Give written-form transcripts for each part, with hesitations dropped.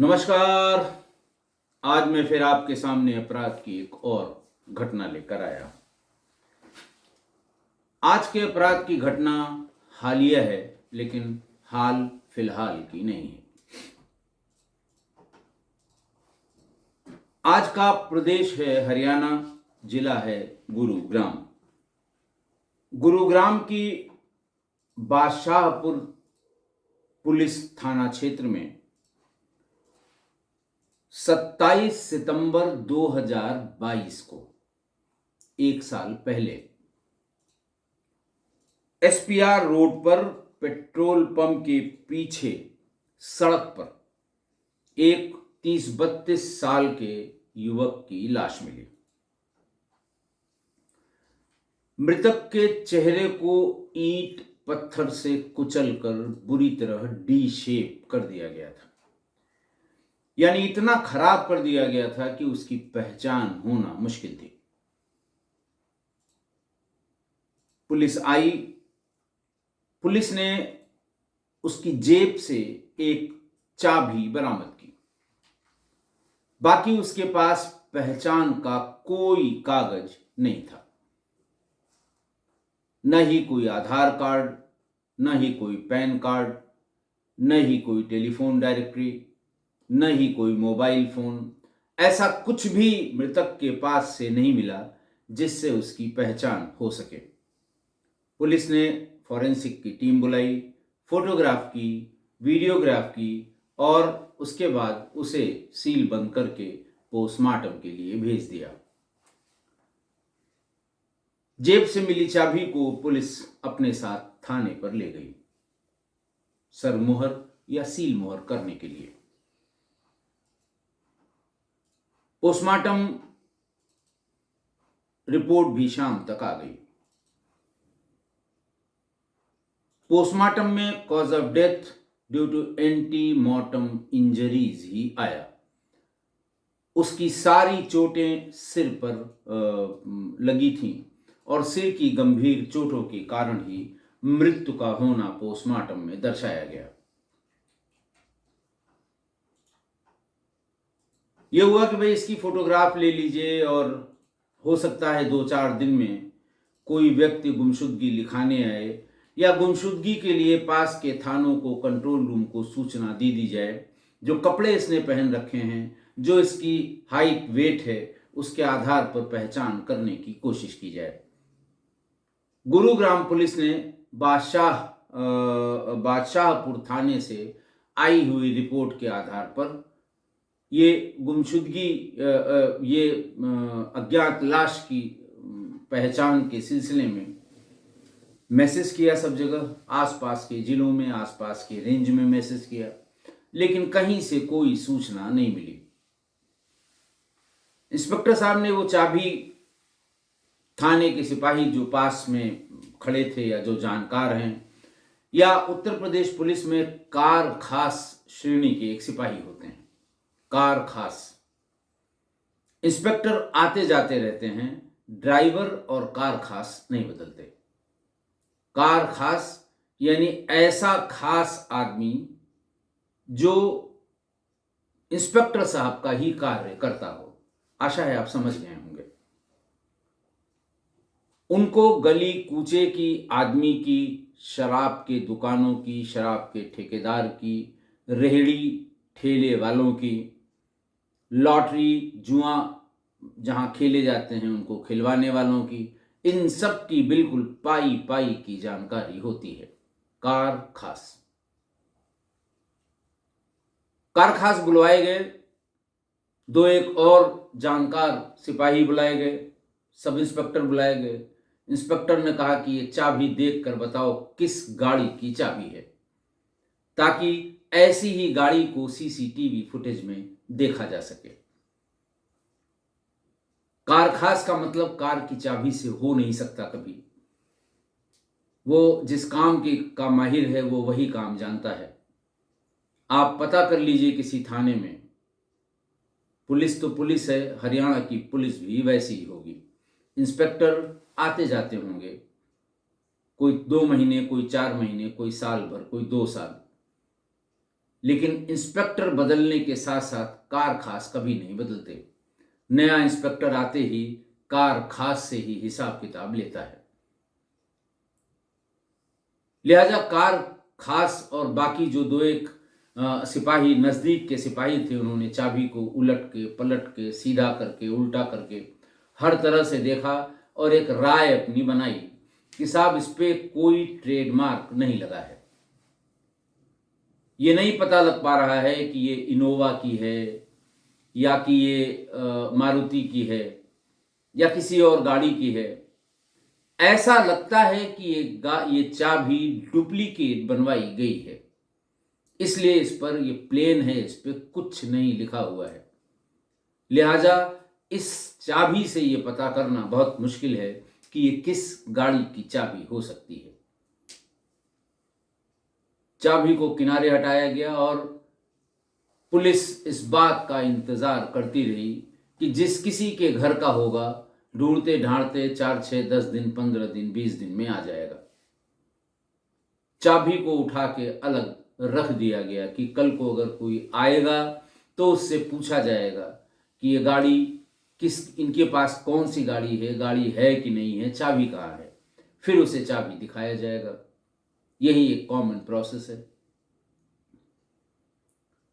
नमस्कार। आज मैं फिर आपके सामने अपराध की एक और घटना लेकर आया। आज के अपराध की घटना हालिया है, लेकिन हाल फिलहाल की नहीं है। आज का प्रदेश है हरियाणा, जिला है गुरुग्राम। गुरुग्राम की बादशाहपुर पुलिस थाना क्षेत्र में 27 सितंबर 2022 को, एक साल पहले, एसपीआर रोड पर पेट्रोल पंप के पीछे सड़क पर एक 30-32 साल के युवक की लाश मिली। मृतक के चेहरे को ईंट पत्थर से कुचलकर बुरी तरह डी शेप कर दिया गया था। यानी इतना खराब कर दिया गया था कि उसकी पहचान होना मुश्किल थी। पुलिस आई। पुलिस ने उसकी जेब से एक चाबी बरामद की। बाकी उसके पास पहचान का कोई कागज नहीं था। न ही कोई आधार कार्ड, न ही कोई पैन कार्ड, न ही कोई टेलीफोन डायरेक्टरी, न ही कोई मोबाइल फोन। ऐसा कुछ भी मृतक के पास से नहीं मिला जिससे उसकी पहचान हो सके। पुलिस ने फॉरेंसिक की टीम बुलाई, फोटोग्राफ की, वीडियोग्राफ की और उसके बाद उसे सील बंद करके पोस्टमार्टम के लिए भेज दिया। जेब से मिली चाबी को पुलिस अपने साथ थाने पर ले गई, सरमुहर या सील मोहर करने के लिए। पोस्टमार्टम रिपोर्ट भी शाम तक आ गई। पोस्टमार्टम में cause of death due to ante mortem injuries ही आया। उसकी सारी चोटें सिर पर लगी थीं और सिर की गंभीर चोटों के कारण ही मृत्यु का होना पोस्टमार्टम में दर्शाया गया। यह हुआ कि भाई इसकी फोटोग्राफ ले लीजिए और हो सकता है 2-4 दिन में कोई व्यक्ति गुमशुदगी लिखाने आए या गुमशुदगी के लिए पास के थानों को, कंट्रोल रूम को सूचना दी जाए। जो कपड़े इसने पहन रखे हैं, जो इसकी हाइट वेट है, उसके आधार पर पहचान करने की कोशिश की जाए। गुरुग्राम पुलिस ने बादशाहपुर थाने से आई हुई रिपोर्ट के आधार पर ये गुमशुदगी, ये अज्ञात लाश की पहचान के सिलसिले में मैसेज किया सब जगह, आसपास के जिलों में, आसपास के रेंज में मैसेज किया, लेकिन कहीं से कोई सूचना नहीं मिली। इंस्पेक्टर साहब ने वो चाबी थाने के सिपाही जो पास में खड़े थे या जो जानकार हैं, या उत्तर प्रदेश पुलिस में कार खास श्रेणी के एक सिपाही होते हैं, कार खास। इंस्पेक्टर आते जाते रहते हैं, ड्राइवर और कार खास नहीं बदलते। कार खास यानी ऐसा खास आदमी जो इंस्पेक्टर साहब का ही कार्य करता हो। आशा है आप समझ गए होंगे। उनको गली कूचे की, आदमी की, शराब के दुकानों की, शराब के ठेकेदार की, रेहड़ी ठेले वालों की, लॉटरी जुआ जहां खेले जाते हैं उनको खिलवाने वालों की, इन सब की बिल्कुल पाई पाई की जानकारी होती है। कार खास बुलवाए गए। 2-1 और जानकार सिपाही बुलाए गए, सब इंस्पेक्टर बुलाए गए। इंस्पेक्टर ने कहा कि ये चाबी देखकर बताओ किस गाड़ी की चाबी है, ताकि ऐसी ही गाड़ी को सीसीटीवी फुटेज में देखा जा सके। कार खास का मतलब कार की चाबी से हो नहीं सकता कभी। वो जिस काम का माहिर है वो वही काम जानता है। आप पता कर लीजिए किसी थाने में, पुलिस तो पुलिस है, हरियाणा की पुलिस भी वैसी ही होगी। इंस्पेक्टर आते जाते होंगे, कोई 2 महीने, कोई 4 महीने, कोई साल भर, कोई 2 साल। लेकिन इंस्पेक्टर बदलने के साथ साथ कार खास कभी नहीं बदलते। नया इंस्पेक्टर आते ही कार खास से ही हिसाब किताब लेता है। लिहाजा कार खास और बाकी जो दो एक सिपाही नज़दीक के सिपाही थे, उन्होंने चाबी को उलट के पलट के सीधा करके उल्टा करके हर तरह से देखा और एक राय अपनी बनाई कि साहब इस पे कोई ट्रेडमार्क नहीं लगा है। ये नहीं पता लग पा रहा है कि ये इनोवा की है या कि ये मारुति की है या किसी और गाड़ी की है। ऐसा लगता है कि ये चाबी डुप्लीकेट बनवाई गई है, इसलिए इस पर ये प्लेन है, इस पर कुछ नहीं लिखा हुआ है। लिहाजा इस चाबी से ये पता करना बहुत मुश्किल है कि ये किस गाड़ी की चाबी हो सकती है। चाबी को किनारे हटाया गया और पुलिस इस बात का इंतजार करती रही कि जिस किसी के घर का होगा, ढूंढते ढांढते 4, 6, 10 दिन, 15 दिन, 20 दिन में आ जाएगा। चाबी को उठा के अलग रख दिया गया कि कल को अगर कोई आएगा तो उससे पूछा जाएगा कि ये गाड़ी इनके पास कौन सी गाड़ी है कि नहीं है, चाबी कहाँ है, फिर उसे चाबी दिखाया जाएगा। यही एक कॉमन प्रोसेस है।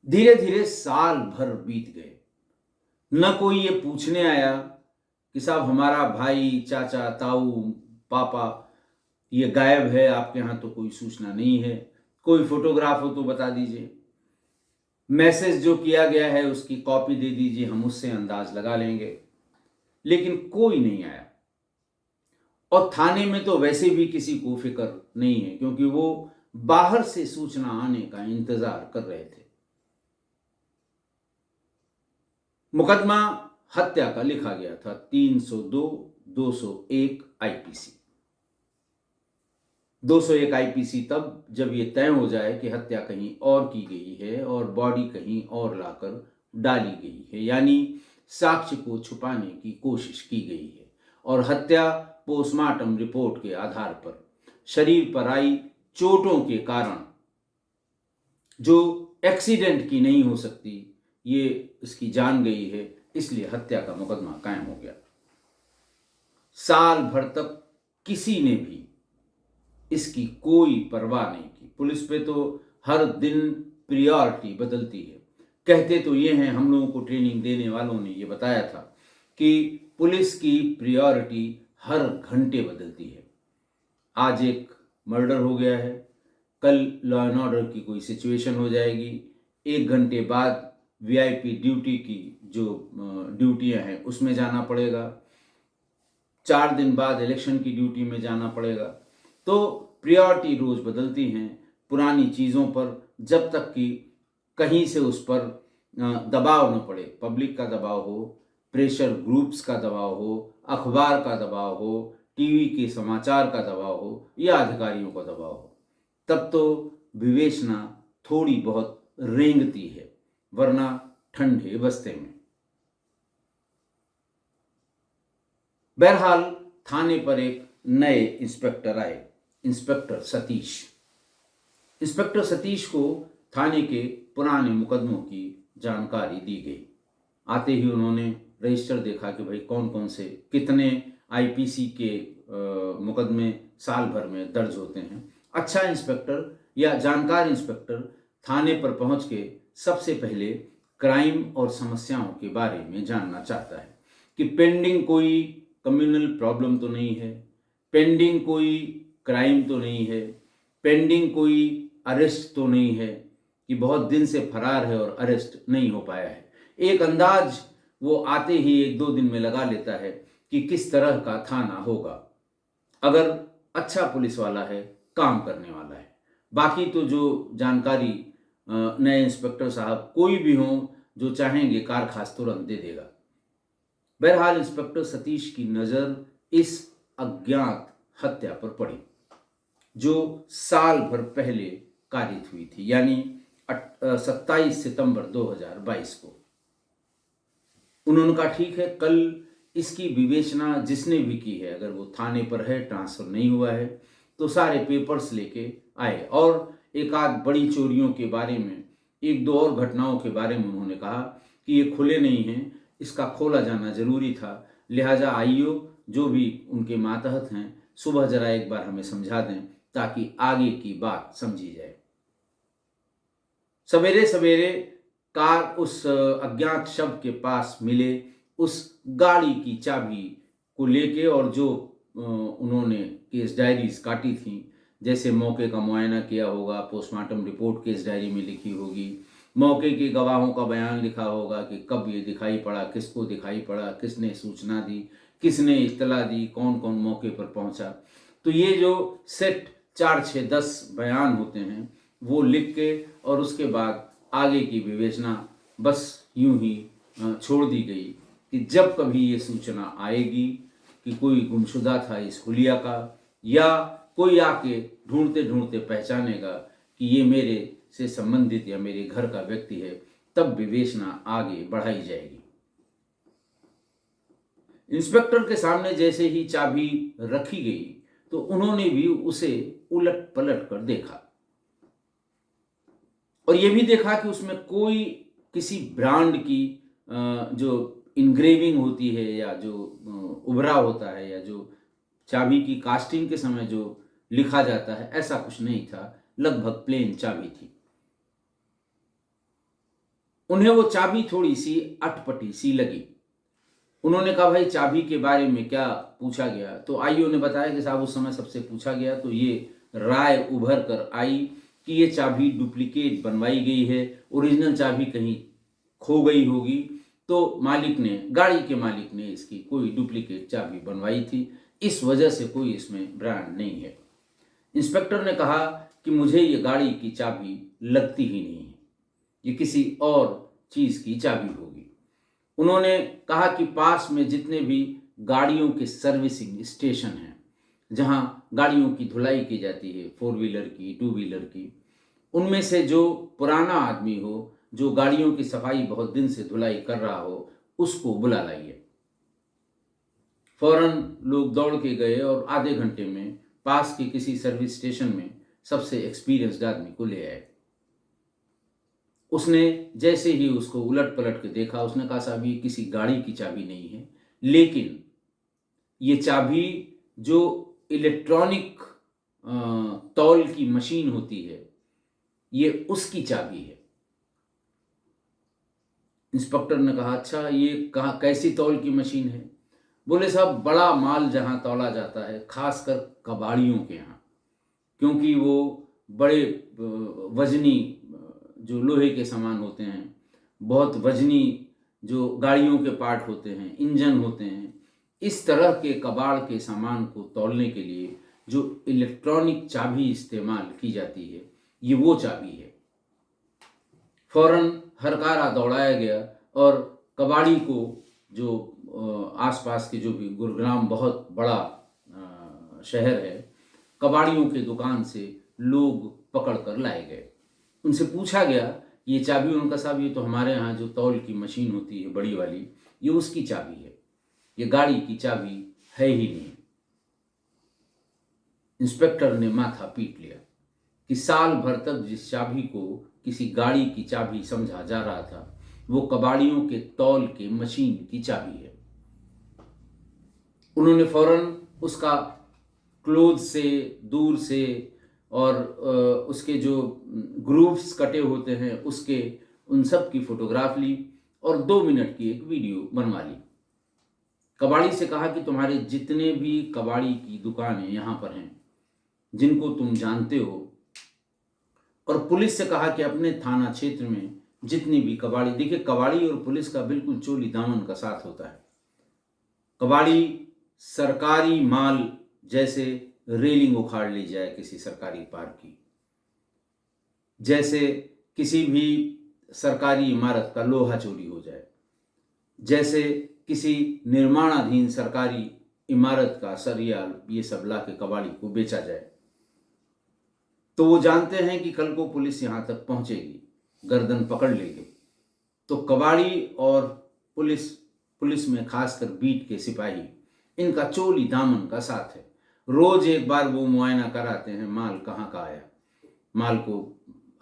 धीरे धीरे साल भर बीत गए, न कोई ये पूछने आया कि साहब हमारा भाई, चाचा, ताऊ, पापा ये गायब है, आपके यहाँ तो कोई सूचना नहीं है, कोई फोटोग्राफ हो तो बता दीजिए, मैसेज जो किया गया है उसकी कॉपी दे दीजिए, हम उससे अंदाज लगा लेंगे। लेकिन कोई नहीं आया और थाने में तो वैसे भी किसी को फिक्र नहीं है, क्योंकि वो बाहर से सूचना आने का इंतजार कर रहे थे। मुकदमा हत्या का लिखा गया था 302, 201 आईपीसी। 201 आईपीसी तब जब ये तय हो जाए कि हत्या कहीं और की गई है और बॉडी कहीं और लाकर डाली गई है, यानी साक्ष्य को छुपाने की कोशिश की गई है और हत्या पोस्टमार्टम रिपोर्ट के आधार पर शरीर पर आई चोटों के कारण, जो एक्सीडेंट की नहीं हो सकती, ये इसकी जान गई है, इसलिए हत्या का मुकदमा कायम हो गया। साल भर तक किसी ने भी इसकी कोई परवाह नहीं की। पुलिस पे तो हर दिन प्रियोरिटी बदलती है। कहते तो ये हैं, हम लोगों को ट्रेनिंग देने वालों ने ये बताया था कि पुलिस की प्रियोरिटी हर घंटे बदलती है। आज एक मर्डर हो गया है, कल लॉ एंड ऑर्डर की कोई सिचुएशन हो जाएगी, 1 घंटे बाद वीआईपी ड्यूटी की जो ड्यूटियां हैं उसमें जाना पड़ेगा, 4 दिन बाद इलेक्शन की ड्यूटी में जाना पड़ेगा। तो प्रायोरिटी रोज बदलती हैं पुरानी चीज़ों पर, जब तक कि कहीं से उस पर दबाव न पड़े, पब्लिक का दबाव हो, प्रेशर ग्रुप्स का दबाव हो, अखबार का दबाव हो, टीवी के समाचार का दबाव हो या अधिकारियों का दबाव हो, तब तो विवेचना थोड़ी बहुत रेंगती है, वरना ठंडे बस्ते में। बहरहाल थाने पर एक नए इंस्पेक्टर आए, इंस्पेक्टर सतीश। इंस्पेक्टर सतीश को थाने के पुराने मुकदमों की जानकारी दी गई। आते ही उन्होंने रजिस्टर देखा कि भाई कौन कौन से कितने आईपीसी के मुकदमे साल भर में दर्ज होते हैं। अच्छा इंस्पेक्टर या जानकार इंस्पेक्टर थाने पर पहुंच के सबसे पहले क्राइम और समस्याओं के बारे में जानना चाहता है कि पेंडिंग कोई कम्युनल प्रॉब्लम तो नहीं है, पेंडिंग कोई क्राइम तो नहीं है, पेंडिंग कोई अरेस्ट तो नहीं है कि बहुत दिन से फरार है और अरेस्ट नहीं हो पाया है। एक अंदाज वो आते ही 1-2 दिन में लगा लेता है कि किस तरह का थाना होगा। अगर अच्छा पुलिस वाला है, काम करने वाला है। बाकी तो जो जानकारी नए इंस्पेक्टर साहब कोई भी हो, जो चाहेंगे कार खास तुरंत दे देगा। बहरहाल इंस्पेक्टर सतीश की नज़र इस अज्ञात हत्या पर पड़ी जो साल भर पहले कारित हुई थी, यानी 27 सितंबर 2022 को। उन्होंने कहा ठीक है, कल इसकी विवेचना जिसने भी की है, अगर वो थाने पर है, ट्रांसफ़र नहीं हुआ है, तो सारे पेपर्स लेके आए और एक आध बड़ी चोरियों के बारे में एक दो और घटनाओं के बारे में उन्होंने कहा कि ये खुले नहीं हैं, इसका खोला जाना जरूरी था, लिहाजा आइयो जो भी उनके मातहत हैं सुबह जरा एक बार हमें समझा दें ताकि आगे की बात समझी जाए। सवेरे सवेरे कार उस अज्ञात शव के पास मिले उस गाड़ी की चाबी को लेके, और जो उन्होंने केस डायरीज काटी थी, जैसे मौके का मुआयना किया होगा, पोस्टमार्टम रिपोर्ट केस डायरी में लिखी होगी, मौके के गवाहों का बयान लिखा होगा कि कब ये दिखाई पड़ा, किसको दिखाई पड़ा, किसने सूचना दी, किसने इत्तला दी, कौन कौन मौके पर पहुंचा। तो ये जो सेट 4, 6, 10 बयान होते हैं वो लिख के और उसके बाद आगे की विवेचना बस यूं ही छोड़ दी गई कि जब कभी ये सूचना आएगी कि कोई गुमशुदा था इस हुलिया का, या कोई आके ढूंढते ढूंढते पहचानेगा कि ये मेरे से संबंधित या मेरे घर का व्यक्ति है, तब विवेचना आगे बढ़ाई जाएगी। इंस्पेक्टर के सामने जैसे ही चाबी रखी गई तो उन्होंने भी उसे उलट पलट कर देखा और यह भी देखा कि उसमें कोई किसी ब्रांड की जो इनग्रेविंग होती है या जो उभरा होता है या जो चाबी की कास्टिंग के समय जो लिखा जाता है, ऐसा कुछ नहीं था, लगभग प्लेन चाबी थी। उन्हें वो चाबी थोड़ी सी अटपटी सी लगी। उन्होंने कहा भाई चाबी के बारे में क्या पूछा गया? तो आईओ ने बताया कि साहब उस समय सबसे पूछा गया तो ये राय उभर कर आई कि ये चाबी डुप्लीकेट बनवाई गई है, ओरिजिनल चाबी कहीं खो गई होगी, तो मालिक ने, गाड़ी के मालिक ने इसकी कोई डुप्लीकेट चाबी बनवाई थी, इस वजह से कोई इसमें ब्रांड नहीं है। इंस्पेक्टर ने कहा कि मुझे ये गाड़ी की चाबी लगती ही नहीं है, ये किसी और चीज़ की चाबी होगी। उन्होंने कहा कि पास में जितने भी गाड़ियों के सर्विसिंग स्टेशन हैं, जहां गाड़ियों की धुलाई की जाती है, 4 व्हीलर की, 2 व्हीलर की, उनमें से जो पुराना आदमी हो, जो गाड़ियों की सफाई बहुत दिन से धुलाई कर रहा हो, उसको बुला लाइए। फौरन लोग दौड़ के गए और आधे घंटे में पास के किसी सर्विस स्टेशन में सबसे एक्सपीरियंस्ड आदमी को ले आए। उसने जैसे ही उसको उलट पलट के देखा, उसने कहा साहब ये किसी गाड़ी की चाबी नहीं है, लेकिन ये चाबी जो इलेक्ट्रॉनिक तौल की मशीन होती है, ये उसकी चाबी है। इंस्पेक्टर ने कहा अच्छा ये कहाँ, कैसी तौल की मशीन है? बोले साहब बड़ा माल जहां तौला जाता है, खासकर कबाड़ियों के यहाँ, क्योंकि वो बड़े वजनी जो लोहे के सामान होते हैं, बहुत वजनी जो गाड़ियों के पार्ट होते हैं, इंजन होते हैं, इस तरह के कबाड़ के सामान को तौलने के लिए जो इलेक्ट्रॉनिक चाबी इस्तेमाल की जाती है, ये वो चाबी है। फौरन हरकारा दौड़ाया गया और कबाड़ी को, जो आसपास के जो भी, गुरुग्राम बहुत बड़ा शहर है, कबाड़ियों के दुकान से लोग पकड़ कर लाए गए। उनसे पूछा गया ये चाबी, उनका साहब ये तो हमारे यहाँ जो तौल की मशीन होती है बड़ी वाली, ये उसकी चाबी है, ये गाड़ी की चाबी है ही नहीं। इंस्पेक्टर ने माथा पीट लिया कि साल भर तक जिस चाबी को किसी गाड़ी की चाबी समझा जा रहा था, वो कबाड़ियों के तौल के मशीन की चाबी है। उन्होंने फौरन उसका क्लोज से, दूर से, और उसके जो ग्रूव्स कटे होते हैं उसके, उन सब की फोटोग्राफ ली और 2 मिनट की एक वीडियो बनवा ली। कबाड़ी से कहा कि तुम्हारे जितने भी कबाड़ी की दुकानें यहाँ पर हैं, जिनको तुम जानते हो, और पुलिस से कहा कि अपने थाना क्षेत्र में जितनी भी कबाड़ी, देखिए कबाड़ी और पुलिस का बिल्कुल चोली दामन का साथ होता है। कबाड़ी सरकारी माल, जैसे रेलिंग उखाड़ ली जाए किसी सरकारी पार्क की, जैसे किसी भी सरकारी इमारत का लोहा चोरी हो जाए, जैसे किसी निर्माणाधीन सरकारी इमारत का सरिया, ये सब ला के कबाड़ी को बेचा जाए, तो वो जानते हैं कि कल को पुलिस यहाँ तक पहुँचेगी, गर्दन पकड़ लेगी। तो कबाड़ी और पुलिस में खासकर बीट के सिपाही, इनका चोली दामन का साथ है। रोज एक बार वो मुआयना कराते हैं, माल कहाँ का आया, माल को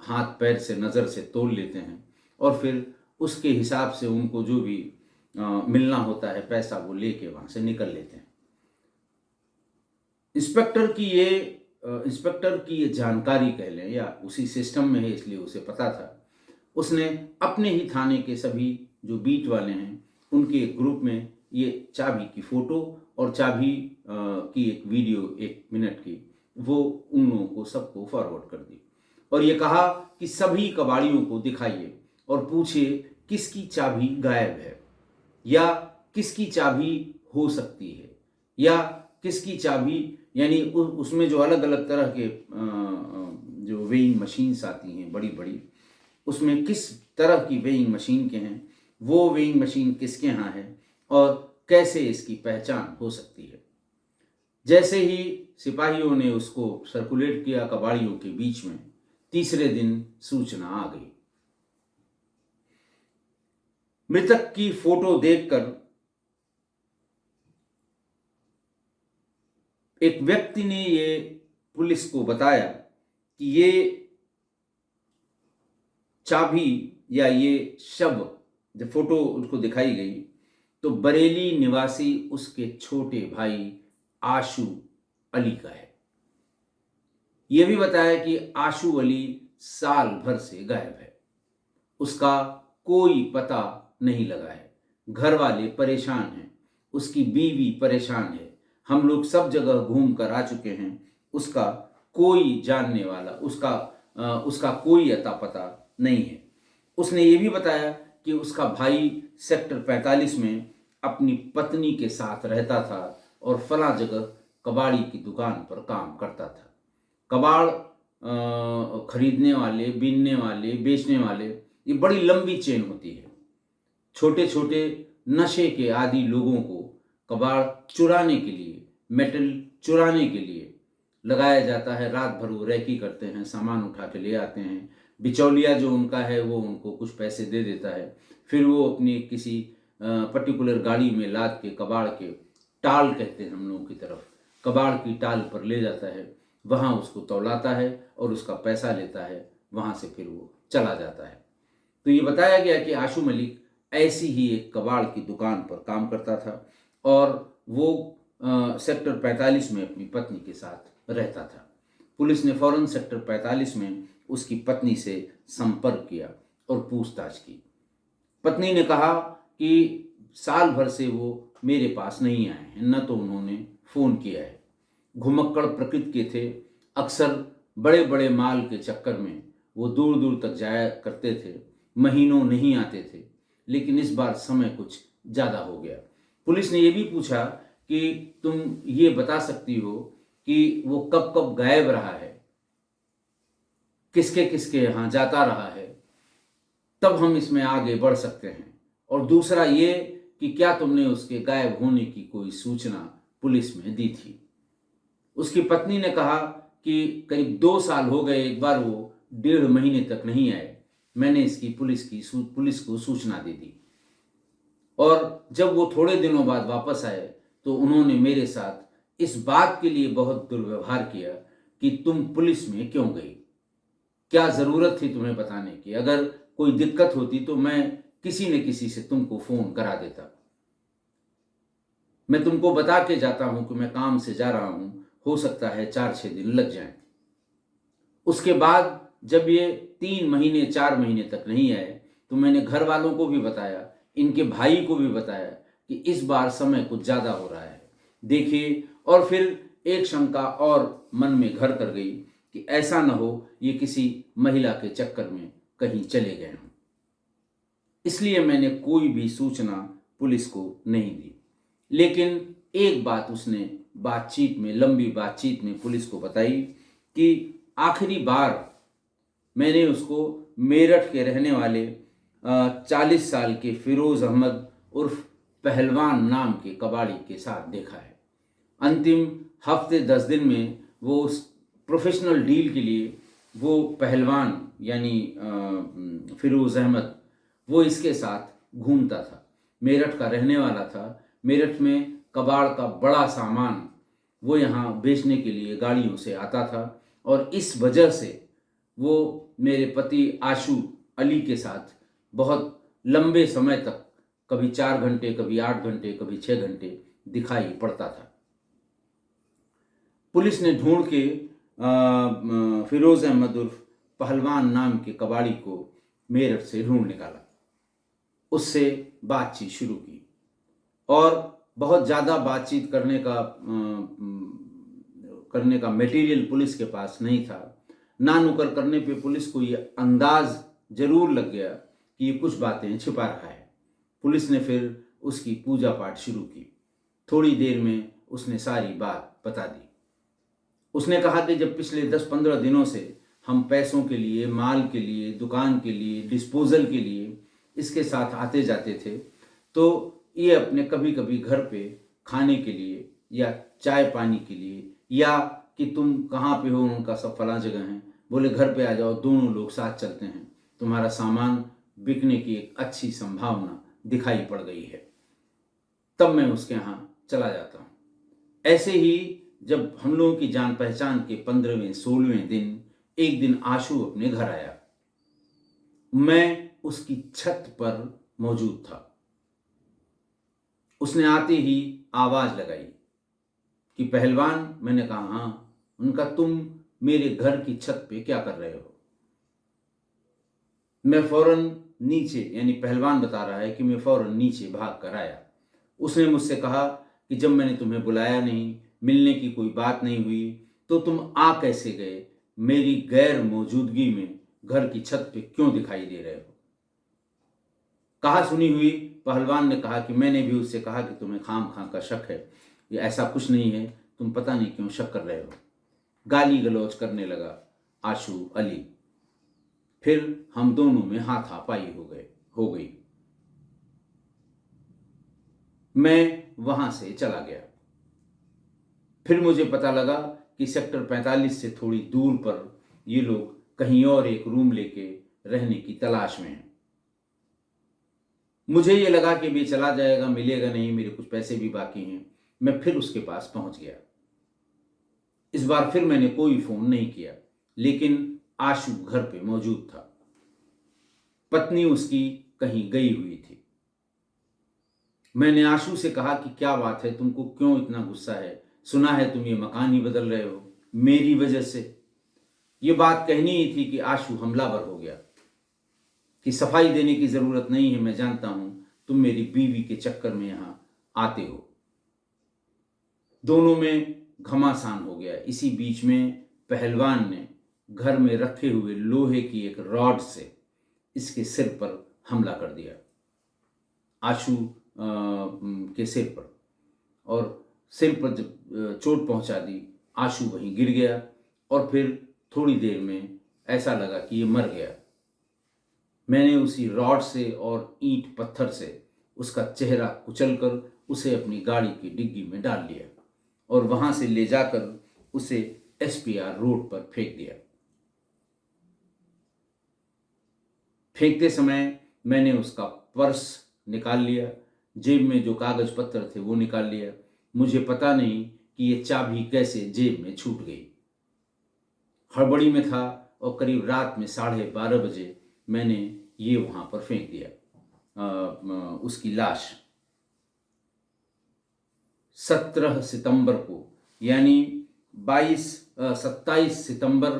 हाथ पैर से नज़र से तोल लेते हैं और फिर उसके हिसाब से उनको जो भी मिलना होता है पैसा वो लेके वहाँ से निकल लेते हैं। इंस्पेक्टर की ये जानकारी कह लें या उसी सिस्टम में है इसलिए उसे पता था। उसने अपने ही थाने के सभी जो बीट वाले हैं उनके एक ग्रुप में ये चाबी की फ़ोटो और चाबी की एक वीडियो 1 मिनट की वो उन लोगों को सबको फॉरवर्ड कर दी और ये कहा कि सभी कबाड़ियों को दिखाइए और पूछिए किसकी चाबी गायब है या किसकी चाबी हो सकती है या किसकी चाबी, यानी उसमें जो अलग अलग तरह के जो वेइंग मशीन्स आती हैं बड़ी बड़ी, उसमें किस तरह की वेइंग मशीन के हैं, वो वेइंग मशीन किसके यहाँ है और कैसे इसकी पहचान हो सकती है। जैसे ही सिपाहियों ने उसको सर्कुलेट किया कबाड़ियों के बीच में, तीसरे दिन सूचना आ गई। मृतक की फोटो देखकर एक व्यक्ति ने ये पुलिस को बताया कि ये चाबी या ये शव, जब फोटो उसको दिखाई गई तो बरेली निवासी उसके छोटे भाई आशू अली का है। ये भी बताया कि आशू अली साल भर से गायब है, उसका कोई पता नहीं लगा है, घर वाले परेशान हैं, उसकी बीवी परेशान है, हम लोग सब जगह घूम कर आ चुके हैं, उसका कोई जानने वाला, उसका कोई अता पता नहीं है। उसने ये भी बताया कि उसका भाई सेक्टर 45 में अपनी पत्नी के साथ रहता था और फला जगह कबाड़ी की दुकान पर काम करता था। कबाड़ खरीदने वाले, बीनने वाले, बेचने वाले, ये बड़ी लंबी चेन होती है। छोटे छोटे नशे के आदि लोगों को कबाड़ चुराने के लिए, मेटल चुराने के लिए लगाया जाता है। रात भर वो रैकी करते हैं, सामान उठा के ले आते हैं। बिचौलिया जो उनका है वो उनको कुछ पैसे दे देता है, फिर वो अपनी किसी पर्टिकुलर गाड़ी में लाद के कबाड़ के टाल, कहते हैं हम लोगों की तरफ, कबाड़ की टाल पर ले जाता है, वहाँ उसको तौलाता है और उसका पैसा लेता है, वहाँ से फिर वो चला जाता है। तो ये बताया गया कि आशू मलिक ऐसी ही एक कबाड़ की दुकान पर काम करता था और वो सेक्टर 45 में अपनी पत्नी के साथ रहता था। पुलिस ने फौरन सेक्टर 45 में उसकी पत्नी से संपर्क किया और पूछताछ की। पत्नी ने कहा कि साल भर से वो मेरे पास नहीं आए हैं, न तो उन्होंने फ़ोन किया है। घुमक्कड़ प्रकृति के थे, अक्सर बड़े बड़े माल के चक्कर में वो दूर दूर तक जाया करते थे, महीनों नहीं आते थे, लेकिन इस बार समय कुछ ज़्यादा हो गया। पुलिस ने ये भी पूछा कि तुम ये बता सकती हो कि वो कब कब गायब रहा है, किसके किसके यहाँ जाता रहा है, तब हम इसमें आगे बढ़ सकते हैं। और दूसरा ये कि क्या तुमने उसके गायब होने की कोई सूचना पुलिस में दी थी। उसकी पत्नी ने कहा कि करीब 2 साल हो गए, एक बार वो 1.5 महीने तक नहीं आए, मैंने इसकी पुलिस को सूचना दे दी और जब वो थोड़े दिनों बाद वापस आए तो उन्होंने मेरे साथ इस बात के लिए बहुत दुर्व्यवहार किया कि तुम पुलिस में क्यों गई, क्या ज़रूरत थी तुम्हें बताने की, अगर कोई दिक्कत होती तो मैं किसी न किसी से तुमको फ़ोन करा देता, मैं तुमको बता के जाता हूं कि मैं काम से जा रहा हूं, हो सकता है 4-6 दिन लग जाएं। उसके बाद जब ये 3 महीने 4 महीने तक नहीं आए तो मैंने घर वालों को भी बताया, इनके भाई को भी बताया कि इस बार समय कुछ ज़्यादा हो रहा है, देखिए। और फिर एक शंका और मन में घर कर गई कि ऐसा न हो ये किसी महिला के चक्कर में कहीं चले गए हों, इसलिए मैंने कोई भी सूचना पुलिस को नहीं दी। लेकिन एक बात उसने बातचीत में, लंबी बातचीत में पुलिस को बताई कि आखिरी बार मैंने उसको मेरठ के रहने वाले 40 साल के फिरोज़ अहमद उर्फ पहलवान नाम के कबाड़ी के साथ देखा है। अंतिम हफ्ते 10 दिन में वो उस प्रोफेशनल डील के लिए वो पहलवान यानी फिरोज़ अहमद वो इसके साथ घूमता था, मेरठ का रहने वाला था। मेरठ में कबाड़ का बड़ा सामान वो यहाँ बेचने के लिए गाड़ियों से आता था और इस वजह से वो मेरे पति आशू अली के साथ बहुत लंबे समय तक, कभी 4 घंटे, कभी 8 घंटे, कभी 6 घंटे दिखाई पड़ता था। पुलिस ने ढूंढ के फिरोज अहमद उर्फ पहलवान नाम के कबाड़ी को मेरठ से ढूंढ निकाला। उससे बातचीत शुरू की और बहुत ज़्यादा बातचीत करने का मटेरियल पुलिस के पास नहीं था। ना नुकर करने पे पुलिस को ये अंदाज जरूर लग गया कि ये कुछ बातें छिपा रहा है। पुलिस ने फिर उसकी पूजा पाठ शुरू की। थोड़ी देर में उसने सारी बात बता दी। उसने कहा कि जब पिछले 10-15 दिनों से हम पैसों के लिए, माल के लिए, दुकान के लिए, डिस्पोजल के लिए इसके साथ आते जाते थे, तो ये अपने कभी कभी घर पे खाने के लिए या चाय पानी के लिए, या कि तुम कहाँ पे हो, उनका सब फला जगह है, बोले घर पे आ जाओ, दोनों लोग साथ चलते हैं, तुम्हारा सामान बिकने की एक अच्छी संभावना दिखाई पड़ गई है। तब मैं उसके यहाँ चला जाता हूँ। ऐसे ही जब हम लोगों की जान पहचान के 15वें 16वें दिन एक दिन आशू अपने घर आया। मैं उसकी छत पर मौजूद था। उसने आते ही आवाज लगाई कि पहलवान। मैंने कहा हाँ। उनका तुम मेरे घर की छत पे क्या कर रहे हो? मैं फौरन नीचे, यानी पहलवान बता रहा है कि मैं फौरन नीचे भाग कर आया। उसने मुझसे कहा कि जब मैंने तुम्हें बुलाया नहीं, मिलने की कोई बात नहीं हुई, तो तुम आ कैसे गए? मेरी गैर मौजूदगी में घर की छत पे क्यों दिखाई दे रहे हो? कहा सुनी हुई पहलवान ने कहा कि मैंने भी उससे कहा कि तुम्हें खाम खां का शक है। ये ऐसा कुछ नहीं है, तुम पता नहीं क्यों शक कर रहे हो। गाली गलौज करने लगा आशू अली। फिर हम दोनों में हाथापाई हो गई। मैं वहां से चला गया। फिर मुझे पता लगा कि सेक्टर 45 से थोड़ी दूर पर ये लोग कहीं और एक रूम लेके रहने की तलाश में हैं। मुझे ये लगा कि भी चला जाएगा, मिलेगा नहीं, मेरे कुछ पैसे भी बाकी हैं। मैं फिर उसके पास पहुंच गया। इस बार फिर मैंने कोई फोन नहीं किया, लेकिन आशू घर पे मौजूद था। पत्नी उसकी कहीं गई हुई थी। मैंने आशू से कहा कि क्या बात है, तुमको क्यों इतना गुस्सा है? सुना है तुम ये मकान ही बदल रहे हो मेरी वजह से। ये बात कहनी ही थी कि आशू हमलावर हो गया, कि सफाई देने की जरूरत नहीं है, मैं जानता हूं तुम मेरी बीवी के चक्कर में यहां आते हो। दोनों में घमासान हो गया। इसी बीच में पहलवान ने घर में रखे हुए लोहे की एक रॉड से इसके सिर पर हमला कर दिया, आशू के सिर पर। और सिर पर जब चोट पहुंचा दी, आशू वहीं गिर गया और फिर थोड़ी देर में ऐसा लगा कि ये मर गया। मैंने उसी रॉड से और ईंट पत्थर से उसका चेहरा कुचलकर उसे अपनी गाड़ी की डिग्गी में डाल लिया और वहां से ले जाकर उसे एसपीआर रोड पर फेंक दिया। फेंकते समय मैंने उसका पर्स निकाल लिया, जेब में जो कागज पत्र थे वो निकाल लिया। मुझे पता नहीं कि ये चाबी कैसे जेब में छूट गई। हड़बड़ी में था और करीब रात में 12:30 बजे मैंने ये वहां पर फेंक दिया, उसकी लाश। 17 सितंबर को, यानी 27 सितंबर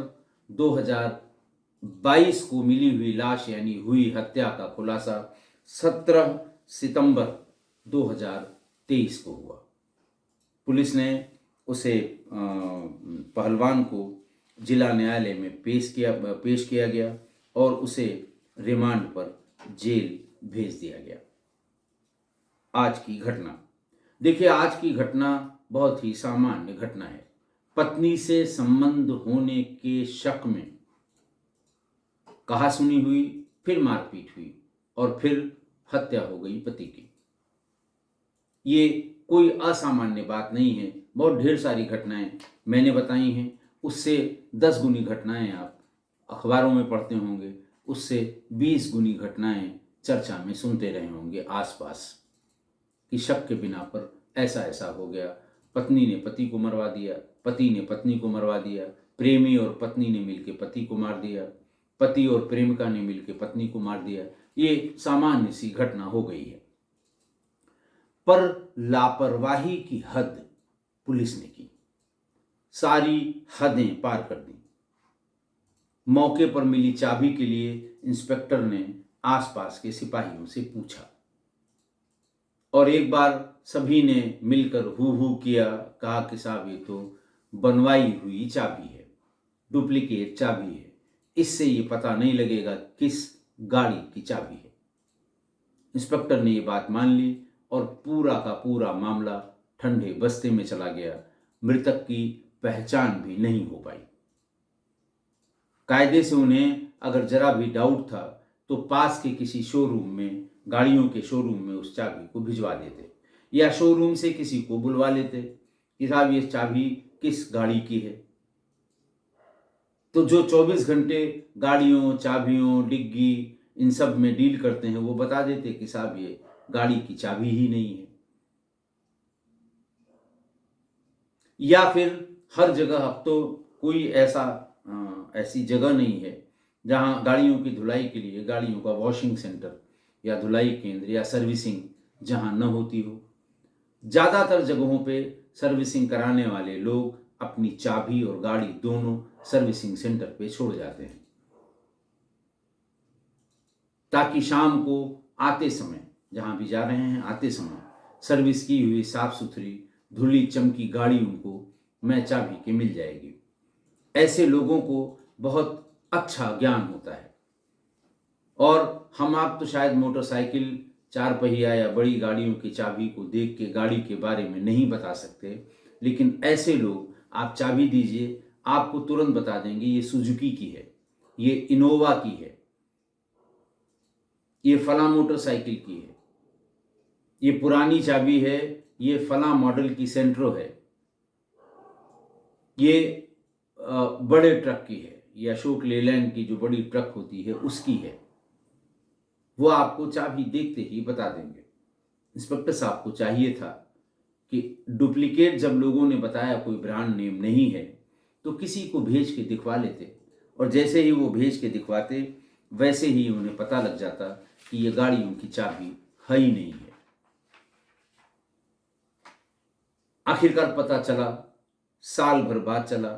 2022 को मिली हुई लाश, यानी हुई हत्या का खुलासा 17 सितंबर 2023 को हुआ। पुलिस ने उसे पहलवान को जिला न्यायालय में पेश किया गया और उसे रिमांड पर जेल भेज दिया गया। आज की घटना देखिए, आज की घटना बहुत ही सामान्य घटना है। पत्नी से संबंध होने के शक में कहा सुनी हुई, फिर मारपीट हुई और फिर हत्या हो गई पति की। ये कोई असामान्य बात नहीं है। बहुत ढेर सारी घटनाएं मैंने बताई हैं, उससे 10 गुनी घटनाएं आप अखबारों में पढ़ते होंगे, उससे 20 गुनी घटनाएं चर्चा में सुनते रहे होंगे आसपास, कि शक के बिना पर ऐसा ऐसा हो गया, पत्नी ने पति को मरवा दिया, पति ने पत्नी को मरवा दिया, प्रेमी और पत्नी ने मिलकर पति को मार दिया, पति और प्रेमिका ने मिलकर पत्नी को मार दिया। ये सामान्य सी घटना हो गई है। पर लापरवाही की हद पुलिस ने की, सारी हदें पार कर दी। मौके पर मिली चाबी के लिए इंस्पेक्टर ने आसपास के सिपाहियों से पूछा और एक बार सभी ने मिलकर हू हू किया, कहा कि साहब ये तो बनवाई हुई चाबी है, डुप्लीकेट चाबी है, इससे ये पता नहीं लगेगा किस गाड़ी की चाबी है। इंस्पेक्टर ने ये बात मान ली और पूरा का पूरा मामला ठंडे बस्ते में चला गया। मृतक की पहचान भी नहीं हो पाई। कायदे से उन्हें अगर जरा भी डाउट था तो पास के किसी शोरूम में, गाड़ियों के शोरूम में उस चाबी को भिजवा देते या शोरूम से किसी को बुलवा लेते कि साहब ये चाबी किस गाड़ी की है। तो जो 24 घंटे गाड़ियों, चाबियों, डिग्गी इन सब में डील करते हैं वो बता देते कि साहब ये गाड़ी की चाबी ही नहीं है। या फिर हर जगह अब तो कोई ऐसी जगह नहीं है जहां गाड़ियों की धुलाई के लिए गाड़ियों का वॉशिंग सेंटर या धुलाई केंद्र या सर्विसिंग जहां न होती हो। ज़्यादातर जगहों पे सर्विसिंग कराने वाले लोग अपनी चाबी और गाड़ी दोनों सर्विसिंग सेंटर पे छोड़ जाते हैं ताकि शाम को आते समय, जहां भी जा रहे हैं आते समय, सर्विस की हुई साफ सुथरी धुली चमकी गाड़ी उनको मैं चाबी के मिल जाएगी। ऐसे लोगों को बहुत अच्छा ज्ञान होता है। और हम आप तो शायद मोटरसाइकिल, चार पहिया या बड़ी गाड़ियों की चाबी को देख के गाड़ी के बारे में नहीं बता सकते, लेकिन ऐसे लोग आप चाबी दीजिए, आपको तुरंत बता देंगे ये सुजुकी की है, ये इनोवा की है, ये फला मोटरसाइकिल की है, ये पुरानी चाबी है, ये फला मॉडल की सेंट्रो है, ये बड़े ट्रक की है, ये अशोक लेलैंड की जो बड़ी ट्रक होती है उसकी है। वो आपको चाबी देखते ही बता देंगे। इंस्पेक्टर साहब को चाहिए था कि डुप्लीकेट जब लोगों ने बताया कोई ब्रांड नेम नहीं है तो किसी को भेज के दिखवा लेते, और जैसे ही वो भेज के दिखवाते वैसे ही उन्हें पता लग जाता कि ये गाड़ियों की चाबी है ही नहीं है। आखिरकार पता चला, साल भर बाद चला,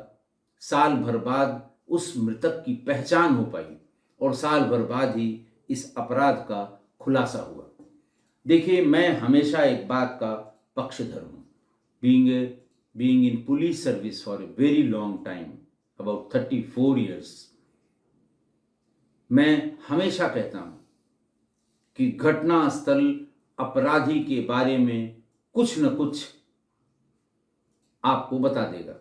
साल भर बाद उस मृतक की पहचान हो पाई और साल भर बाद ही इस अपराध का खुलासा हुआ। देखिए, मैं हमेशा एक बात का पक्षधर हूँ। Being in police service for a very long time, about 34 years, मैं हमेशा कहता हूँ कि घटनास्थल अपराधी के बारे में कुछ न कुछ आपको बता देगा।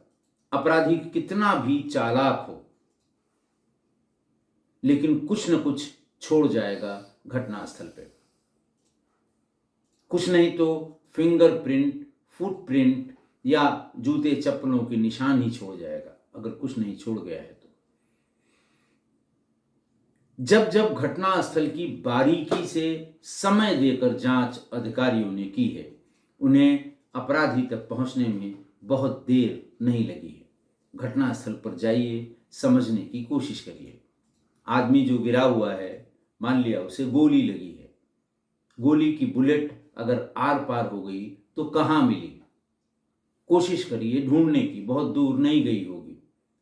अपराधी कितना भी चालाक हो, लेकिन कुछ न कुछ छोड़ जाएगा घटनास्थल पे। कुछ नहीं तो फिंगरप्रिंट, फुटप्रिंट या जूते चप्पलों के निशान ही छोड़ जाएगा, अगर कुछ नहीं छोड़ गया है तो। जब जब घटनास्थल की बारीकी से समय देकर जांच अधिकारियों ने की है, उन्हें अपराधी तक पहुंचने में बहुत देर नहीं लगी है। घटनास्थल पर जाइए, समझने की कोशिश करिए। आदमी जो गिरा हुआ है, मान लिया उसे गोली लगी है, गोली की बुलेट अगर आर पार हो गई तो कहाँ मिली? कोशिश करिए ढूंढने की, बहुत दूर नहीं गई होगी,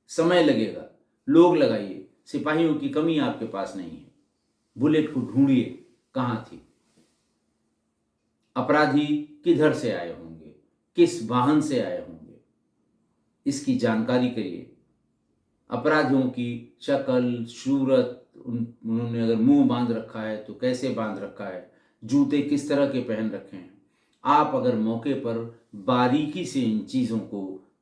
समय लगेगा, लोग लगाइए, सिपाहियों की कमी आपके पास नहीं है। बुलेट को ढूंढिए कहाँ थी, अपराधी किधर से आए होंगे, किस वाहन से आए होंगे, इसकी जानकारी करिए। अपराधियों की शक्ल, सूरत, उन्होंने अगर मुंह बांध रखा है तो कैसे बांध रखा है, जूते किस तरह के पहन रखे हैं। आप अगर मौके पर बारीकी से इन चीज़ों को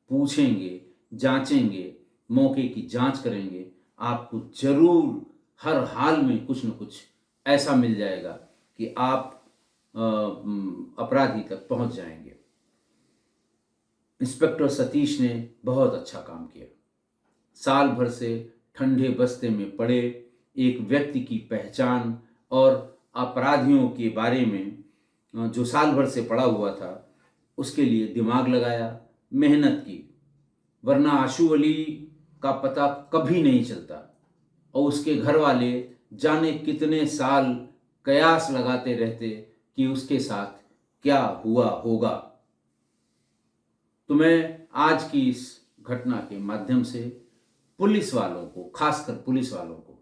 पूछेंगे, जांचेंगे, मौके की जांच करेंगे, आपको जरूर हर हाल में कुछ न कुछ ऐसा मिल जाएगा कि आप अपराधी तक पहुंच जाएंगे। इंस्पेक्टर सतीश ने बहुत अच्छा काम किया। साल भर से ठंडे बस्ते में पड़े एक व्यक्ति की पहचान और अपराधियों के बारे में जो साल भर से पड़ा हुआ था उसके लिए दिमाग लगाया, मेहनत की। वरना आशू अली का पता कभी नहीं चलता और उसके घर वाले जाने कितने साल कयास लगाते रहते कि उसके साथ क्या हुआ होगा। तो मैं आज की इस घटना के माध्यम से पुलिस वालों को, खासकर पुलिस वालों को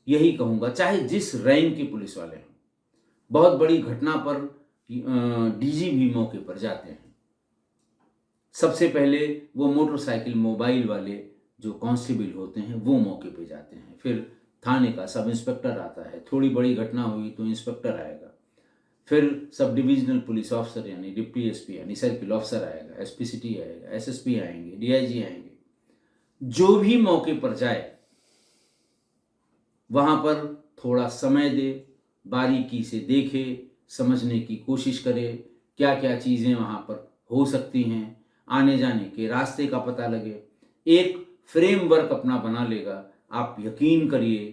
यही कहूँगा, चाहे जिस रैंक के पुलिस वाले हों, बहुत बड़ी घटना पर डीजी भी मौके पर जाते हैं। सबसे पहले वो मोटरसाइकिल मोबाइल वाले जो कांस्टेबल होते हैं वो मौके पे जाते हैं, फिर थाने का सब इंस्पेक्टर आता है, थोड़ी बड़ी घटना हुई तो इंस्पेक्टर आएगा, फिर सब डिविजनल पुलिस ऑफिसर यानी डिप्टी एसपी यानी सर्किल ऑफिसर आएगा, एसपी सिटी आएगा, एसएसपी आएंगे, डीआईजी आएंगे। जो भी मौके पर जाए वहां पर थोड़ा समय दे, बारीकी से देखे, समझने की कोशिश करे क्या क्या चीज़ें वहां पर हो सकती हैं, आने जाने के रास्ते का पता लगे, एक फ्रेमवर्क अपना बना लेगा। आप यकीन करिए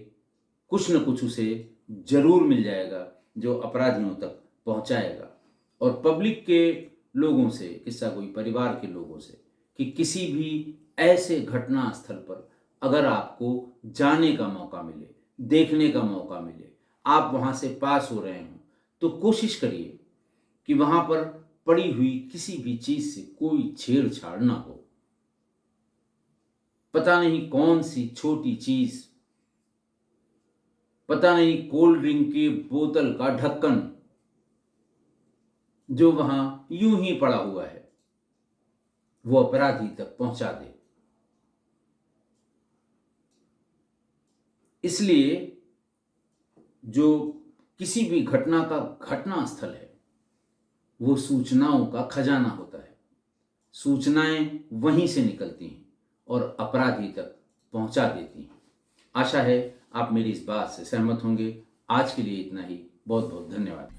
कुछ न कुछ उसे जरूर मिल जाएगा जो अपराधियों तक पहुंचाएगा। और पब्लिक के लोगों से, किस्सा कोई परिवार के लोगों से, कि किसी भी ऐसे घटना स्थल पर अगर आपको जाने का मौका मिले, देखने का मौका मिले, आप वहां से पास हो रहे हों, तो कोशिश करिए कि वहां पर पड़ी हुई किसी भी चीज से कोई छेड़छाड़ ना हो। पता नहीं कौन सी छोटी चीज, पता नहीं कोल्ड ड्रिंक की बोतल का ढक्कन जो वहां यूं ही पड़ा हुआ है वो अपराधी तक पहुंचा दे। इसलिए जो किसी भी घटना का घटना स्थल है वो सूचनाओं का खजाना होता है। सूचनाएं वहीं से निकलती हैं और अपराधी तक पहुंचा देती हैं। आशा है आप मेरी इस बात से सहमत होंगे। आज के लिए इतना ही। बहुत बहुत धन्यवाद।